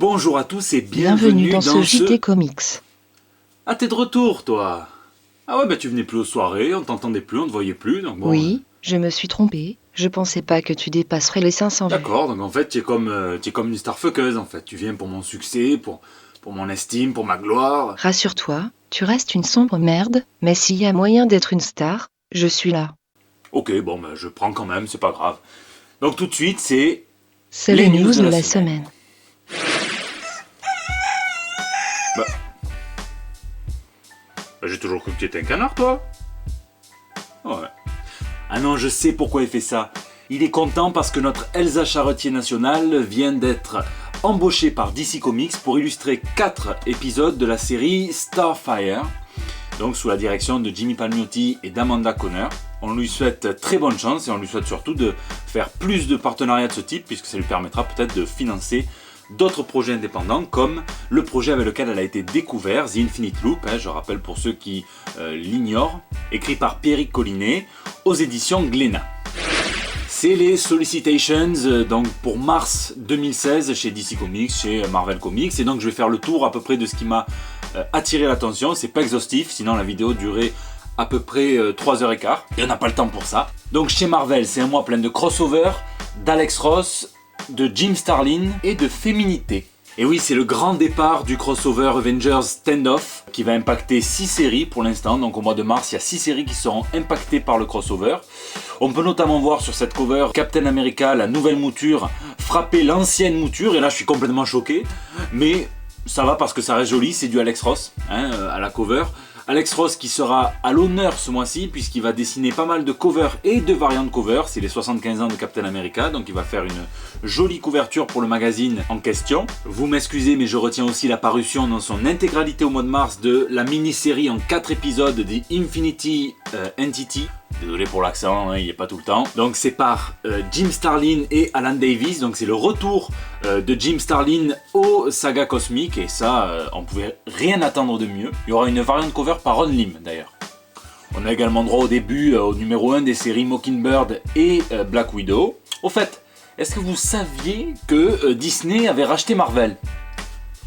Bonjour à tous et Bienvenue dans ce JT Comics. Ah, t'es de retour, toi? Ah ouais, bah tu venais plus aux soirées, on t'entendait plus, on te voyait plus, donc bon... Oui, je me suis trompée. Je pensais pas que tu dépasserais les 500 vues. D'accord, donc en fait, tu es comme une starfuckeuse, en fait. Tu viens pour mon succès, pour mon estime, pour ma gloire. Rassure-toi, tu restes une sombre merde, mais s'il y a moyen d'être une star, je suis là. Ok, bon, bah je prends quand même, c'est pas grave. Donc tout de suite, c'est les news de la semaine. Bah, j'ai toujours cru que tu étais un canard, toi. Ouais. Ah non, je sais pourquoi il fait ça. Il est content parce que notre Elsa Charretier nationale vient d'être embauchée par DC Comics pour illustrer 4 épisodes de la série Starfire, donc sous la direction de Jimmy Palmiotti et d'Amanda Conner. On lui souhaite très bonne chance et on lui souhaite surtout de faire plus de partenariats de ce type puisque ça lui permettra peut-être de financer d'autres projets indépendants comme le projet avec lequel elle a été découverte, The Infinite Loop, je rappelle pour ceux qui l'ignorent, écrit par Pierrick Collinet aux éditions Glénat. C'est les Solicitations donc pour mars 2016 chez DC Comics, chez Marvel Comics, et donc je vais faire le tour à peu près de ce qui m'a attiré l'attention. C'est pas exhaustif, sinon la vidéo durait à peu près 3h15, et on n'a pas le temps pour ça. Donc chez Marvel, c'est un mois plein de crossover, d'Alex Ross, de Jim Starlin et de féminité. Et oui, c'est le grand départ du crossover Avengers Standoff qui va impacter 6 séries pour l'instant. Donc au mois de mars, il y a 6 séries qui seront impactées par le crossover. On peut notamment voir sur cette cover Captain America, la nouvelle mouture, frapper l'ancienne mouture. Et là, je suis complètement choqué. Mais ça va parce que ça reste joli, c'est du Alex Ross à la cover. Alex Ross qui sera à l'honneur ce mois-ci puisqu'il va dessiner pas mal de covers et de variantes covers. C'est les 75 ans de Captain America, donc il va faire une jolie couverture pour le magazine en question. Vous m'excusez, mais je retiens aussi la parution dans son intégralité au mois de mars de la mini-série en 4 épisodes de Infinity Entity. Désolé pour l'accent, il n'y est pas tout le temps. Donc c'est par Jim Starlin et Alan Davis. Donc c'est le retour de Jim Starlin aux sagas cosmiques. Et ça, on pouvait rien attendre de mieux. Il y aura une variante cover par Ron Lim d'ailleurs. On a également droit au début au numéro 1 des séries Mockingbird et Black Widow. Au fait, est-ce que vous saviez que Disney avait racheté Marvel ?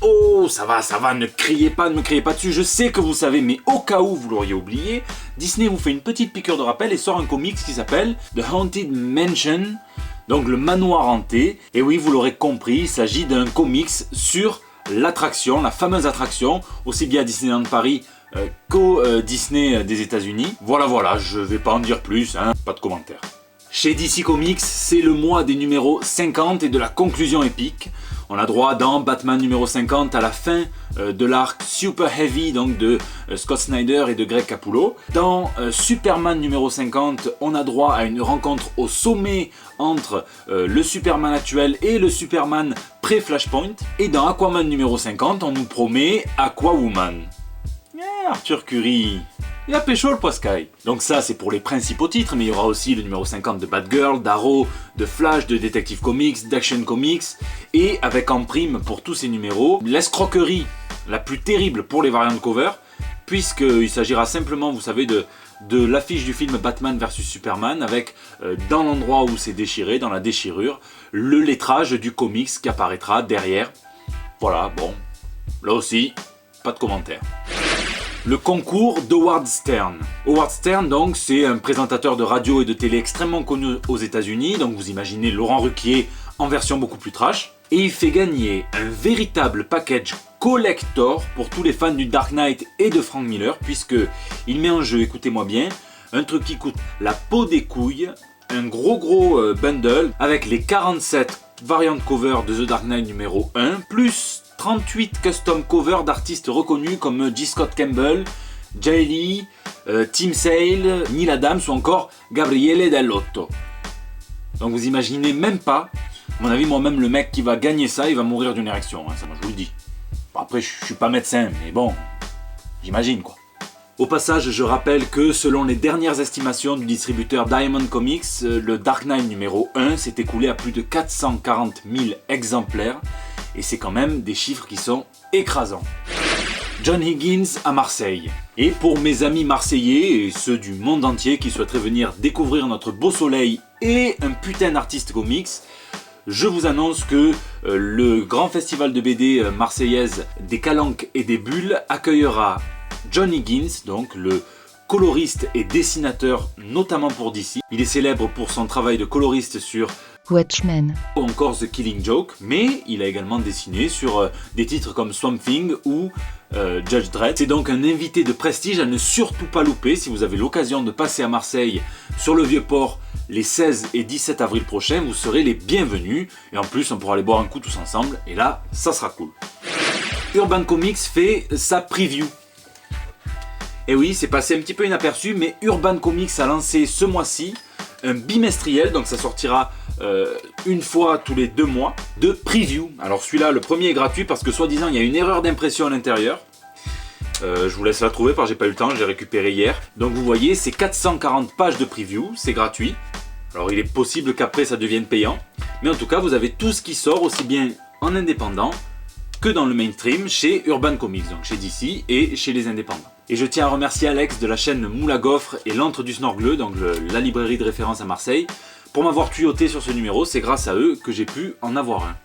Oh, ça va, ne me criez pas dessus, je sais que vous savez, mais au cas où vous l'auriez oublié, Disney vous fait une petite piqûre de rappel et sort un comics qui s'appelle The Haunted Mansion, donc le manoir hanté. Et oui, vous l'aurez compris, il s'agit d'un comics sur l'attraction, la fameuse attraction, aussi bien à Disneyland Paris qu'au Disney des États-Unis. Voilà, je vais pas en dire plus, pas de commentaires. Chez DC Comics, c'est le mois des numéros 50 et de la conclusion épique. On a droit dans Batman numéro 50 à la fin de l'arc Super Heavy donc de Scott Snyder et de Greg Capullo. Dans Superman numéro 50, on a droit à une rencontre au sommet entre le Superman actuel et le Superman pré-Flashpoint. Et dans Aquaman numéro 50, on nous promet Aquawoman. Arthur Curry, il a pécho le Pascal. Donc ça c'est pour les principaux titres, mais il y aura aussi le numéro 50 de Batgirl, d'Arrow, de Flash, de Detective Comics, d'Action Comics, et avec en prime pour tous ces numéros, l'escroquerie la plus terrible pour les variantes cover, puisqu'il s'agira simplement, vous savez, de l'affiche du film Batman vs Superman, avec dans l'endroit où c'est déchiré, dans la déchirure, le lettrage du comics qui apparaîtra derrière. Voilà, bon, là aussi, pas de commentaires. Le concours d'Howard Stern. Howard Stern, donc, c'est un présentateur de radio et de télé extrêmement connu aux États-Unis. Donc, vous imaginez Laurent Ruquier en version beaucoup plus trash. Et il fait gagner un véritable package collector pour tous les fans du Dark Knight et de Frank Miller, puisque il met en jeu, écoutez-moi bien, un truc qui coûte la peau des couilles, un gros bundle avec les 47 variantes cover de The Dark Knight numéro 1, plus 38 custom covers d'artistes reconnus comme G. Scott Campbell, Jay Lee, Tim Sale, Neil Adams ou encore Gabriele Dell'Otto. Donc vous imaginez même pas, à mon avis moi-même le mec qui va gagner ça, il va mourir d'une érection, ça moi je vous le dis. Bon, après je suis pas médecin, mais bon, j'imagine quoi. Au passage, je rappelle que selon les dernières estimations du distributeur Diamond Comics, le Dark Knight numéro 1 s'est écoulé à plus de 440 000 exemplaires. Et c'est quand même des chiffres qui sont écrasants. John Higgins à Marseille. Et pour mes amis marseillais et ceux du monde entier qui souhaiteraient venir découvrir notre beau soleil et un putain d'artiste comics, je vous annonce que le grand festival de BD marseillaise des Calanques et des Bulles accueillera John Higgins, donc le coloriste et dessinateur notamment pour DC. Il est célèbre pour son travail de coloriste sur Watchmen ou encore The Killing Joke, mais il a également dessiné sur des titres comme Swamp Thing ou Judge Dredd. C'est donc un invité de prestige à ne surtout pas louper si vous avez l'occasion de passer à Marseille sur le Vieux-Port les 16 et 17 avril prochains, vous serez les bienvenus et en plus on pourra aller boire un coup tous ensemble et là ça sera cool. Urban Comics fait sa preview. Et oui, c'est passé un petit peu inaperçu, mais Urban Comics a lancé ce mois-ci un bimestriel, donc ça sortira une fois tous les 2 mois, de preview. Alors celui-là, le premier est gratuit parce que soi-disant il y a une erreur d'impression à l'intérieur. Je vous laisse la trouver parce que j'ai pas eu le temps, je l'ai récupéré hier. Donc vous voyez, c'est 440 pages de preview, c'est gratuit. Alors il est possible qu'après ça devienne payant, mais en tout cas vous avez tout ce qui sort aussi bien en indépendant que dans le mainstream chez Urban Comics, donc chez DC et chez les indépendants. Et je tiens à remercier Alex de la chaîne Moule à Gaufre et l'Antre du Snorgleux, donc la librairie de référence à Marseille, pour m'avoir tuyauté sur ce numéro, c'est grâce à eux que j'ai pu en avoir un.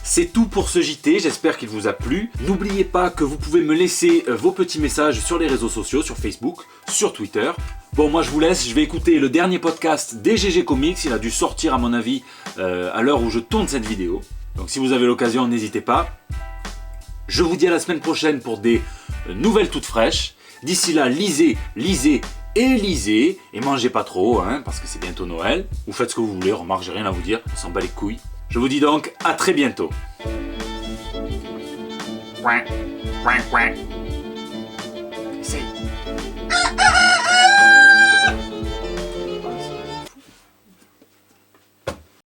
C'est tout pour ce JT, j'espère qu'il vous a plu. N'oubliez pas que vous pouvez me laisser vos petits messages sur les réseaux sociaux, sur Facebook, sur Twitter. Bon, moi je vous laisse, je vais écouter le dernier podcast des GG Comics, il a dû sortir à mon avis à l'heure où je tourne cette vidéo. Donc si vous avez l'occasion, n'hésitez pas. Je vous dis à la semaine prochaine pour des nouvelles toutes fraîches. D'ici là, lisez, lisez et lisez. Et mangez pas trop, hein, parce que c'est bientôt Noël. Vous faites ce que vous voulez, remarque, j'ai rien à vous dire, on s'en bat les couilles. Je vous dis donc à très bientôt. Quack, quack, quack.